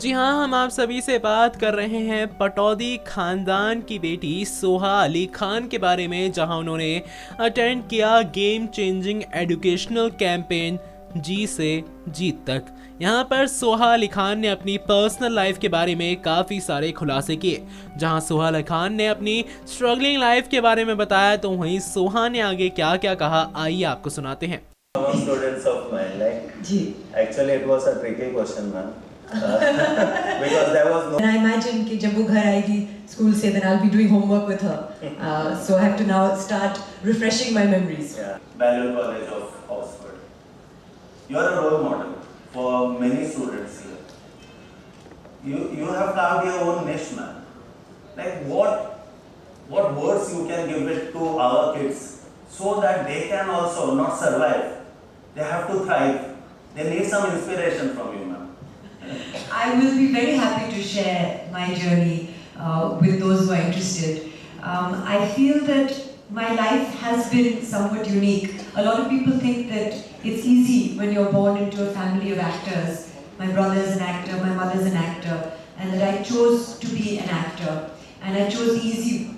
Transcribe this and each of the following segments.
जी हाँ, हम आप सभी से बात कर रहे हैं पटौदी खानदान की बेटी सोहा अली खान के बारे में, जहां उन्होंने अटेंड किया गेम चेंजिंग एजुकेशनल कैंपेन जी से जीत तक। यहाँ पर सोहा अली खान ने अपनी पर्सनल लाइफ के बारे में काफ़ी सारे खुलासे किए। जहां सोहा अली खान ने अपनी स्ट्रगलिंग लाइफ के बारे में बताया, तो वहीं सोहा ने आगे क्या क्या कहा, आइए आपको सुनाते हैं। Students of mine, actually it was a tricky question, man. Because there was no. And I imagine कि जब वो घर आएगी school से, then I'll be doing homework with her. So I have to now start refreshing my memories. Yeah, Balliol College of Oxford. You are a role model for many students here. You have carved your own niche, man. Like what words you can give it to our kids so that they can also not survive. They have to thrive. They need some inspiration from you, ma'am. I will be very happy to share my journey with those who are interested. I feel that my life has been somewhat unique. A lot of people think that it's easy when you're born into a family of actors. My brother is an actor, my mother is an actor, and that I chose to be an actor. And I chose the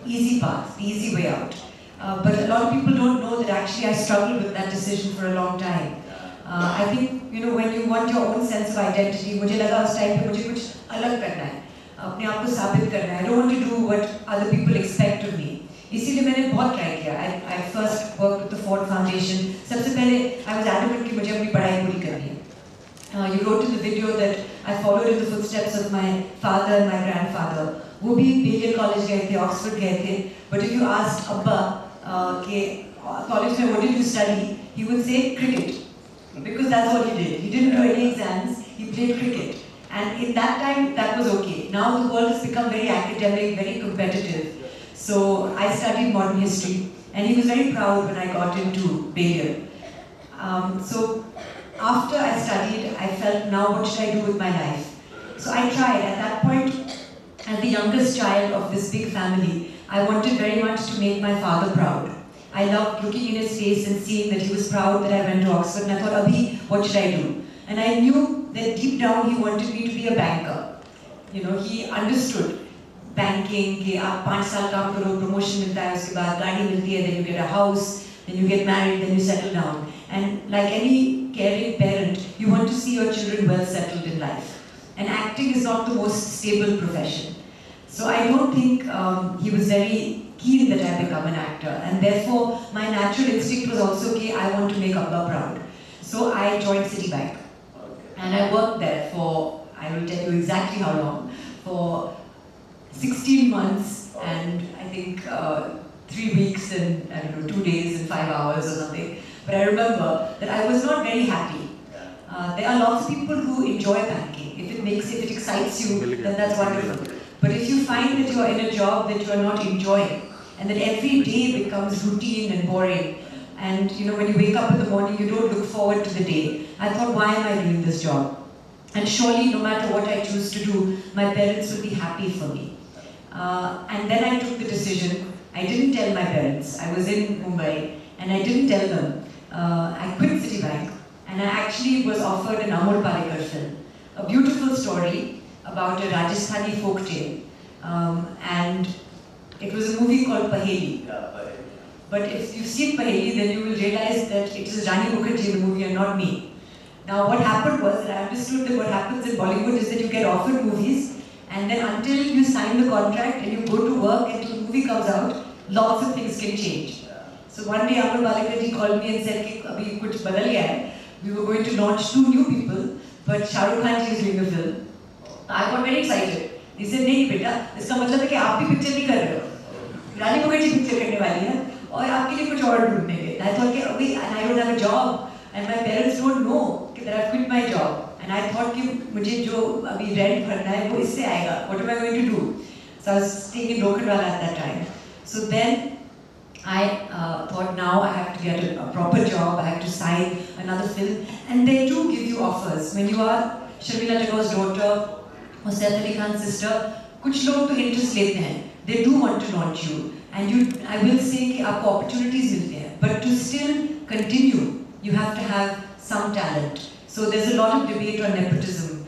easy path, the easy way out. But a lot of people don't know that actually I struggled with that decision for a long time. I think, when you want your own sense of identity, मुझे लगा उस time पे मुझे कुछ अलग करना है, अपने आप को साबित करना है. I don't want to do what other people expect of me. इसीलिए मैंने बहुत ट्राई किया. I first worked with the Ford Foundation. सबसे पहले I was adamant कि मुझे अपनी पढ़ाई पूरी करनी है. You wrote in the video that I followed in the footsteps of my father and my grandfather. वो भी Balliol College गए थे, Oxford गए थे. But if you asked अब्बा कि college में what did you study, he would say cricket. Because that's what he did. He didn't do any exams, he played cricket. And in that time, that was okay. Now the world has become very academic, very competitive. So I studied modern history, and he was very proud when I got into Balliol. So after I studied, I felt, now what should I do with my life? So I tried. At that point, as the youngest child of this big family, I wanted very much to make my father proud. I loved looking in his face and seeing that he was proud that I went to Oxford, and I thought, Abhi, what should I do? And I knew that deep down he wanted me to be a banker. He understood banking, कि आप 5 साल काम करो, promotion मिलता है, उसके बाद गाड़ी मिलती है, then you get a house, then you get married, then you settle down. And like any caring parent, you want to see your children well settled in life. And acting is not the most stable profession. So I don't think he was very keen that I become an actor, and therefore my natural instinct was also, okay, I want to make Abba proud. So I joined Citibank, and I worked there for, I will tell you exactly how long, for 16 months and I think 3 weeks and 2 days and 5 hours or something. But I remember that I was not very happy. There are lots of people who enjoy banking. If it excites you, then that's wonderful. But if you find that you are in a job that you are not enjoying, and that every day becomes routine and boring, and when you wake up in the morning, you don't look forward to the day. I thought, why am I doing this job? And surely, no matter what I choose to do, my parents will be happy for me. And then I took the decision. I didn't tell my parents. I was in Mumbai, and I didn't tell them. I quit Citibank, and I actually was offered an Amol Palekar film, a beautiful story about a Rajasthani folk tale, and it was a movie called Paheli. Yeah, Paheli. But if you've seen Paheli, then you will realize that it is Rani Mukherjee in the movie and not me. Now what happened was that I understood that what happens in Bollywood is that you get offered movies, and then until you sign the contract and you go to work and the movie comes out, lots of things can change. So one day Amol Palekar called me and said, "Abhi kuch badal gaya hai. We were going to launch 2 new people, but Shah Rukh Khan is doing the film." I got very excited. He said, "नहीं बेटा, इसका मतलब है कि आप भी picture नहीं कर रहे हो. रानी मुखर्जी पिक्चर करने वाली है और आपके लिए कुछ और ढूंढेंगे." I thought कि अभी and I don't have a job and my parents don't know कि that I've quit my job. And I thought कि मुझे जो अभी rent भरना है वो इससे आएगा. What am I going to do? So I was staying in Lokhandwala at that time. So then I thought, now I have to get a proper job. I have to sign another film, and they do give you offers when you are Sharmila Tagore's daughter or Saif Ali Khan's sister. कुछ लोग तो interest लेते हैं. They do want to launch you, and I will say कि आपको opportunities मिलते हैं. But to still continue, you have to have some talent. So there's a lot of debate on nepotism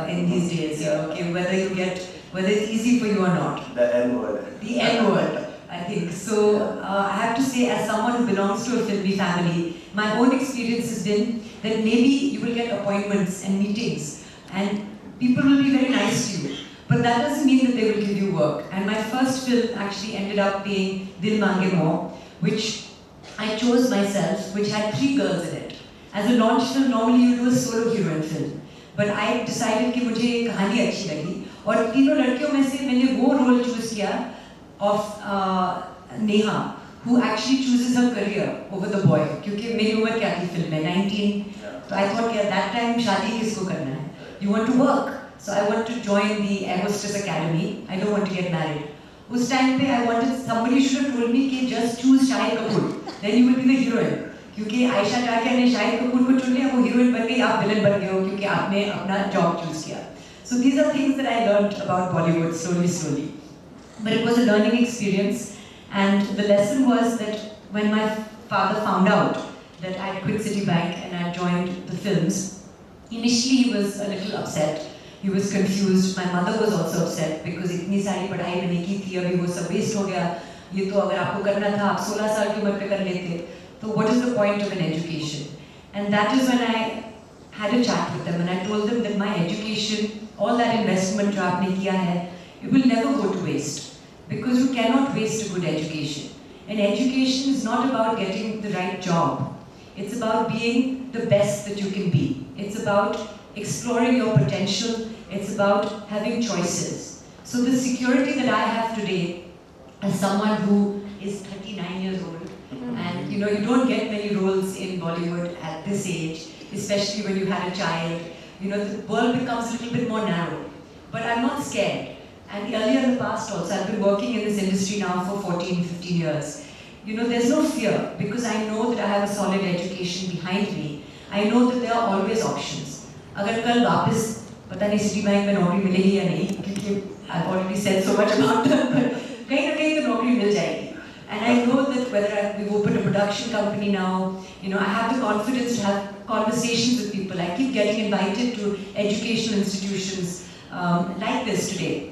in these days. Okay, whether it's easy for you or not. The N word. The N word, I think. So I have to say, as someone who belongs to a filmy family, my own experience has been that maybe you will get appointments and meetings, and people will be very nice to you. But that doesn't mean that they will give you work. And my first film actually ended up being Dil Mange Mo, which I chose myself, which had 3 girls in it. As a launch film, normally you do a solo heroine film. But I decided कि मुझे ये कहानी अच्छी लगी और तीनों लड़कियों में से मैंने वो role choose किया of Neha, who actually chooses her career over the boy. क्योंकि मेरी उम्र क्या थी फिल्म में 19. So I thought कि that time शादी किसको करना है? You want to work. So I want to join the Air Hostess Academy. I don't want to get married. उस time पे I wanted somebody should have told me कि just choose Shahid Kapoor. Then you will be the heroine. क्योंकि आयशा टाकिया ने शाहिद कपूर को चुन लिया, वो heroine बन गई, आप विलन बन गए हो क्योंकि आपने अपना जॉब चूज किया. So these are things that I learned about Bollywood slowly. But it was a learning experience, and the lesson was that when my father found out that I had quit Citibank and I had joined the films, initially he was a little upset. He was confused. My mother was also upset because इतनी सारी पढ़ाई मैंने की थी, अभी वो सब waste हो गया. ये तो अगर आपको करना था, आप 16 साल की उम्र पे कर लेते. So what is the point of an education? And that is when I had a chat with them and I told them that my education, all that investment जो आपने किया है, it will never go to waste. Because you cannot waste a good education. And education is not about getting the right job. It's about being the best that you can be. It's about exploring your potential. It's about having choices. So the security that I have today as someone who is 39 years old, and you don't get many roles in Bollywood at this age, especially when you had a child. The world becomes a little bit more narrow. But I'm not scared. And earlier in the past also, I've been working in this industry now for 14, 15 years. There's no fear because I know that I have a solid education behind me. I know that there are always options. अगर कल वापस पता नहीं Citibank में नौकरी मिलेगी या नहीं, क्योंकि I've already said so much about them, कहीं ना कहीं तो नौकरी मिल जाएगी. And I know that whether we've opened a production company now, I have the confidence to have conversations with people. I keep getting invited to educational institutions like this today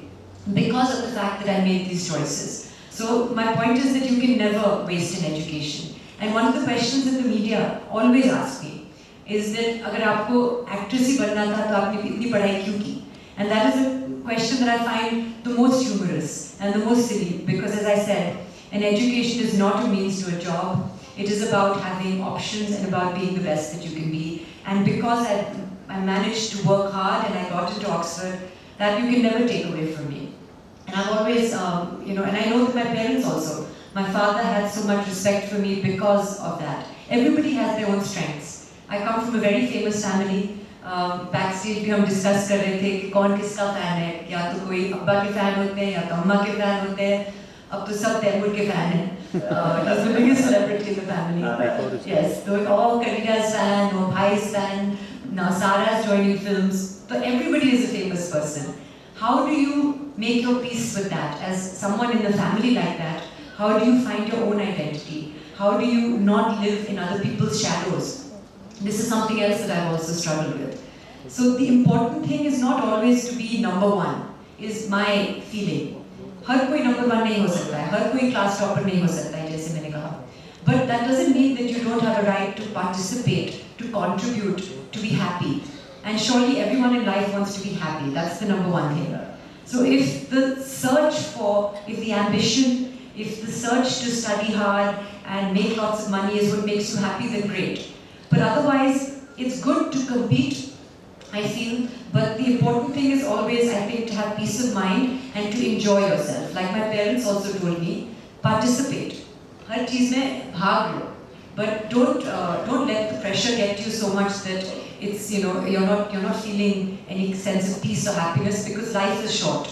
because of the fact that I made these choices. So my point is that you can never waste an education. And one of the questions that the media always ask me is that अगर आपको actress ही बनना था तो आपने इतनी पढ़ाई क्यों की? And that is a question that I find the most humorous and the most silly because, as I said, an education is not a means to a job. It is about having options and about being the best that you can be. And because I managed to work hard and I got into Oxford, that you can never take away from me. And I've always, and I know that my parents also, my father had so much respect for me because of that. Everybody has their own strengths. I come from a very famous family. Backstage भी हम discuss कर रहे थे कि कौन किसका fan है, या तो कोई अब्बा के fan होते हैं या तो अम्मा के fan होते हैं. अब तो सब तैमूर के fan हैं. He's the biggest celebrity in the family. Yes, so all Kanika's fan, or Bhai's fan. Now Sarah's joining films. So everybody is a famous person. How do you make your peace with that? As someone in the family like that, how do you find your own identity? How do you not live in other people's shadows? This is something else that I've also struggled with. So the important thing is not always to be number one, is my feeling. हर कोई number one नहीं हो सकता है, हर कोई class topper नहीं हो सकता है, जैसे मैंने कहा. But that doesn't mean that you don't have a right to participate, to contribute, to be happy. And surely everyone in life wants to be happy. That's the number one thing. So if the ambition, if the search to study hard and make lots of money is what makes you happy, then great. But otherwise, it's good to compete, I feel. But the important thing is always, I think, to have peace of mind and to enjoy yourself. Like my parents also told me, participate. हर चीज़ में भाग लो. But don't let the pressure get you so much that it's you're not feeling any sense of peace or happiness because life is short.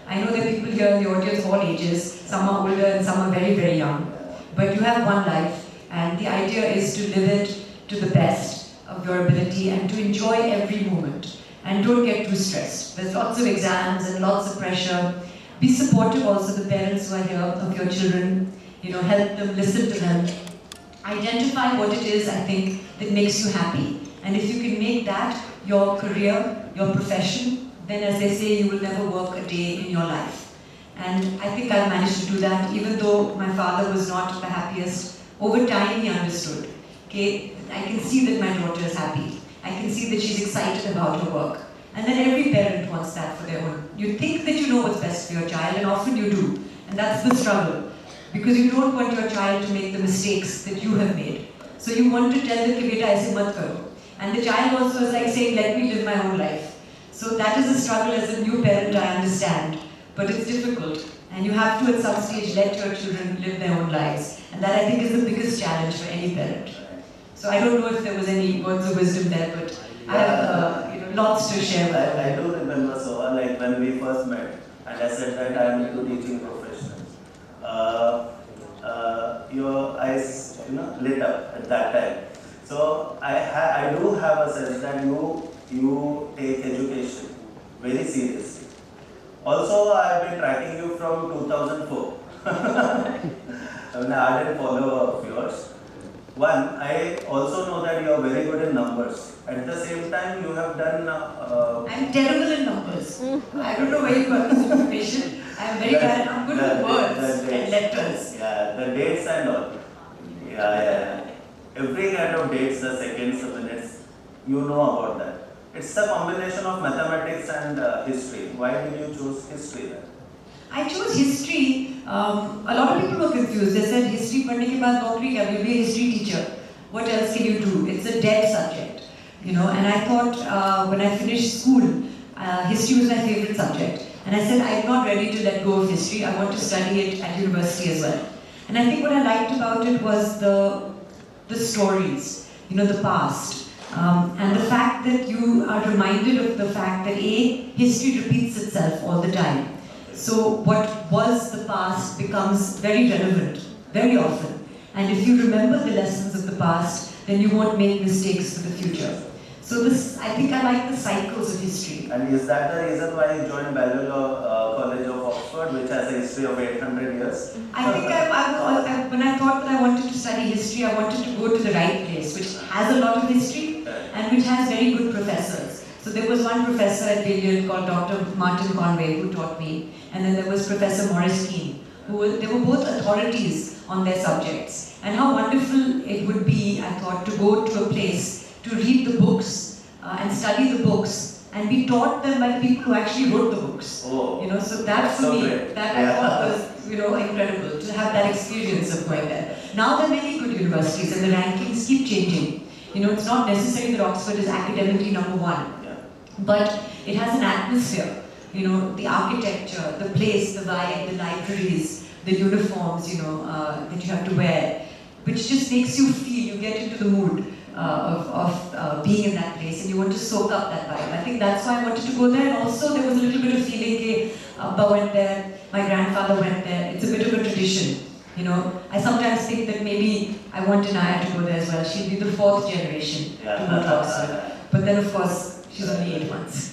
I know there are people here in the audience of all ages. Some are older and some are very, very young. But you have one life, and the idea is to live it to the best of your ability and to enjoy every moment. And don't get too stressed. There's lots of exams and lots of pressure. Be supportive also, the parents who are here, of your children. Help them, listen to them. Identify what it is, I think, that makes you happy. And if you can make that your career, your profession, then as they say, you will never work a day in your life. And I think I managed to do that, even though my father was not the happiest. Over time, he understood. Okay, I can see that my daughter is happy. I can see that she's excited about her work. And then every parent wants that for their own. You think that you know what's best for your child, and often you do. And that's the struggle. Because you don't want your child to make the mistakes that you have made. So you want to tell them, beta aise mat karo. And the child also is like saying, let me live my own life. So that is a struggle as a new parent, I understand. But it's difficult. And you have to at some stage let your children live their own lives. And that I think is the biggest challenge for any parent. So I don't know if there was any words of wisdom there, but I have lots to share with you. I do remember, Soha, like when we first met, and I said that I am into teaching profession. Your eyes, lit up at that time. So I do have a sense that you take education very seriously. Also, I have been tracking you from 2004. I'm an ardent follower of yours. One, I also know that you are very good in numbers. At the same time, you have done... I'm terrible in numbers. I don't know where you got this information. I'm very bad. I'm good with words and letters. Yeah, the dates and all. Yeah. Every kind of dates, the seconds, the minutes, you know about that. It's a combination of mathematics and history. Why did you choose history then? I chose history. A lot of people were confused. They said, history padhne ke baad naukri kya? You'll be a history teacher. What else can you do? It's a dead subject. And I thought when I finished school, history was my favorite subject. And I said, I'm not ready to let go of history. I want to study it at university as well. And I think what I liked about it was the stories, the past. And the fact that you are reminded of the fact that history repeats itself all the time. So what was the past becomes very relevant, very often. And if you remember the lessons of the past, then you won't make mistakes for the future. So I think I like the cycles of history. And is that the reason why you joined Balliol College of Oxford, which has a history of 800 years? I think when I thought that I wanted to study history, I wanted to go to the right place, which has a lot of history and which has very good professors. So there was one professor at Balliol called Dr. Martin Conway who taught me, and then there was Professor Maurice Keane, they were both authorities on their subjects. And how wonderful it would be, I thought, to go to a place to read the books and study the books and be taught them by the people who actually wrote the books. Oh, so that for me, that I thought was incredible to have that experience of going there. Now there are many good universities and the rankings keep changing. It's not necessary that Oxford is academically number one, but it has an atmosphere. The architecture, the place, the vibe, the libraries, the uniforms, that you have to wear, which just makes you feel, you get into the mood of being in that place and you want to soak up that vibe. I think that's why I wanted to go there. And also there was a little bit of feeling, Abba went there, my grandfather went there. It's a bit of a tradition. I sometimes think that maybe I want Anaya to go there as well. She'll be the 4th generation to go to Oxford. But then of course, she's only 8 months.